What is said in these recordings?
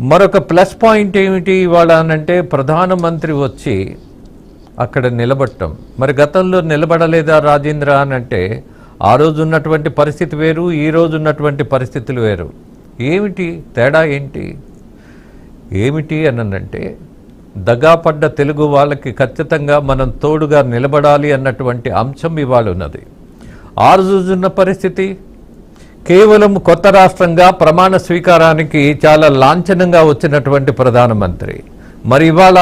మరొక plus point ఏమిటి ఇవాళ అనంటే ప్రధానమంత్రి వచ్చి అక్కడ నిలబడటం. మరి గతంలో నిలబడలేదా రాజేంద్ర అనంటే ఆ రోజు ఉన్నటువంటి పరిస్థితి వేరు, ఈ రోజు ఉన్నటువంటి పరిస్థితులు వేరు. ఏమిటి తేడా ఏమిటి అనంటే దగాపడ్డ తెలుగు వాళ్ళకి ఖచ్చితంగా మనం తోడుగా నిలబడాలి అన్నటువంటి అంశం ఇవాళ ఉన్నది. ఆ రోజున్న పరిస్థితి కేవలం కొత్త రాష్ట్రంగా ప్రమాణ స్వీకారానికి చాలా లాంఛనంగా వచ్చినటువంటి ప్రధానమంత్రి మరి ఇవాళ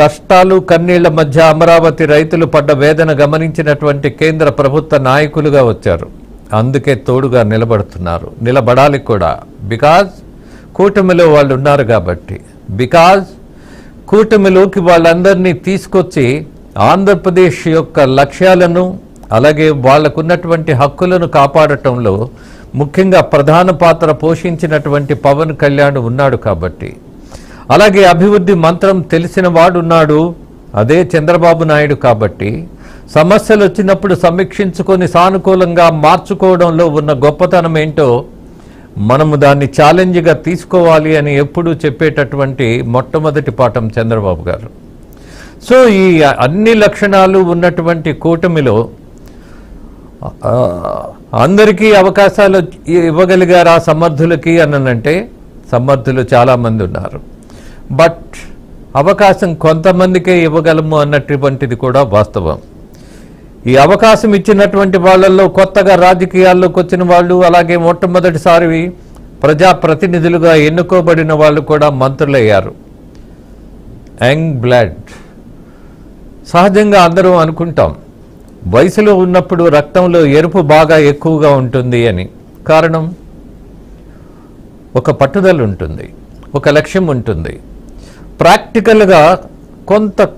కష్టాలు కన్నీళ్ల మధ్య అమరావతి రైతులు పడ్డ వేదన గమనించినటువంటి కేంద్ర ప్రభుత్వ నాయకులుగా వచ్చారు. అందుకే తోడుగా నిలబడుతున్నారు, నిలబడాలి కూడా. బికాజ్ కూటమిలో వాళ్ళు ఉన్నారు కాబట్టి, బికాజ్ కూటమిలోకి వాళ్ళందరినీ తీసుకొచ్చి ఆంధ్రప్రదేశ్ యొక్క లక్ష్యాలను అలాగే వాళ్లకున్నటువంటి హక్కులను కాపాడటంలో ముఖ్యంగా ప్రధాన పాత్ర పోషించినటువంటి పవన్ కళ్యాణ్ ఉన్నాడు కాబట్టి, అలాగే అభివృద్ధి మంత్రం తెలిసిన వాడున్నాడు అదే చంద్రబాబు నాయుడు కాబట్టి, సమస్యలు వచ్చినప్పుడు సమీక్షించుకొని సానుకూలంగా మార్చుకోవడంలో ఉన్న గొప్పతనం ఏంటో మనము దాన్ని ఛాలెంజ్గా తీసుకోవాలి అని ఎప్పుడూ చెప్పేటటువంటి మొట్టమొదటి పాఠం చంద్రబాబు గారు. సో ఈ అన్ని లక్షణాలు ఉన్నటువంటి కూటమిలో అందరికీ అవకాశాలు ఇవ్వగలిగారు ఆ సమర్థులకి అనంటే సమర్థులు చాలామంది ఉన్నారు. బట్ అవకాశం కొంతమందికే ఇవ్వగలము అన్నటువంటిది కూడా వాస్తవం. ఈ అవకాశం ఇచ్చినటువంటి వాళ్ళల్లో కొత్తగా రాజకీయాల్లోకి వచ్చిన వాళ్ళు, అలాగే మొట్టమొదటిసారి ప్రజాప్రతినిధులుగా ఎన్నుకోబడిన వాళ్ళు కూడా మంత్రులయ్యారు. Young blood. సహజంగా అందరూ అనుకుంటాం వయసులో ఉన్నప్పుడు రక్తంలో ఎరుపు బాగా ఎక్కువగా ఉంటుంది అని. కారణం ఒక పట్టుదల ఉంటుంది, ఒక లక్ష్యం ఉంటుంది. ప్రాక్టికల్గా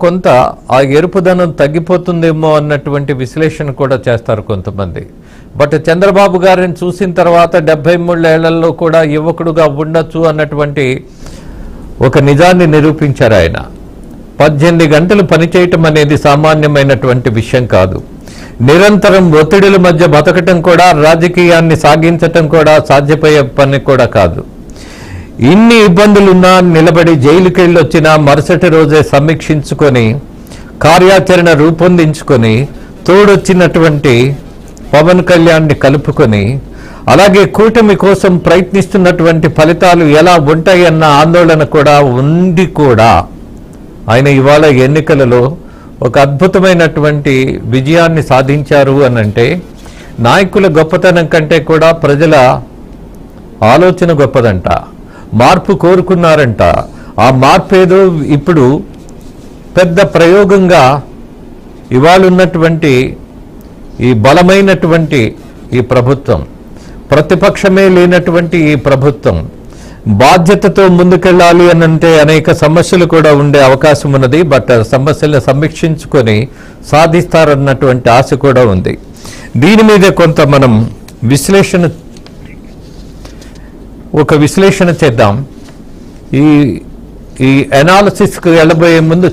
కొంత ఆ ఎరుపుదనం తగ్గిపోతుందేమో అన్నటువంటి విశ్లేషణ కూడా చేస్తారు కొంతమంది. బట్ చంద్రబాబు గారిని చూసిన తర్వాత 73 ఏళ్లలో కూడా యువకుడుగా ఉండొచ్చు అన్నటువంటి ఒక నిజాన్ని నిరూపించారు ఆయన. 18 గంటలు పనిచేయటం అనేది సామాన్యమైనటువంటి విషయం కాదు. నిరంతరం ఒత్తిడిల మధ్య బతకటం కూడా, రాజకీయాన్ని సాగించటం కూడా సాధ్యపయ్యే పని కూడా కాదు. ఇన్ని ఇబ్బందులున్నా నిలబడి జైలుకి వెళ్ళొచ్చినా మరుసటి రోజే సమీక్షించుకొని కార్యాచరణ రూపొందించుకొని తోడొచ్చినటువంటి పవన్ కళ్యాణ్ని కలుపుకొని, అలాగే కూటమి కోసం ప్రయత్నిస్తున్నటువంటి ఫలితాలు ఎలా ఉంటాయన్న ఆందోళన కూడా ఉండి కూడా ఆయన ఇవాళ ఎన్నికలలో ఒక అద్భుతమైనటువంటి విజయాన్ని సాధించారు అనంటే నాయకుల గొప్పతనం కంటే కూడా ప్రజల ఆలోచన గొప్పదంట. మార్పు కోరుకున్నారంట. ఆ మార్పు ఏదో ఇప్పుడు పెద్ద ప్రయోగంగా ఇవాళ ఉన్నటువంటి ఈ బలమైనటువంటి ఈ ప్రభుత్వం, ప్రతిపక్షమే లేనటువంటి ఈ ప్రభుత్వం బాధ్యతతో ముందుకెళ్ళాలి అనంటే అనేక సమస్యలు కూడా ఉండే అవకాశం ఉన్నది. బట్ సమస్యలను సమీక్షించుకొని సాధిస్తారన్నటువంటి ఆశ కూడా ఉంది. దీని మీద కొంత మనం విశ్లేషణ చేద్దాం. ఈ అనాలిసిస్కి వెళ్ళబోయే ముందు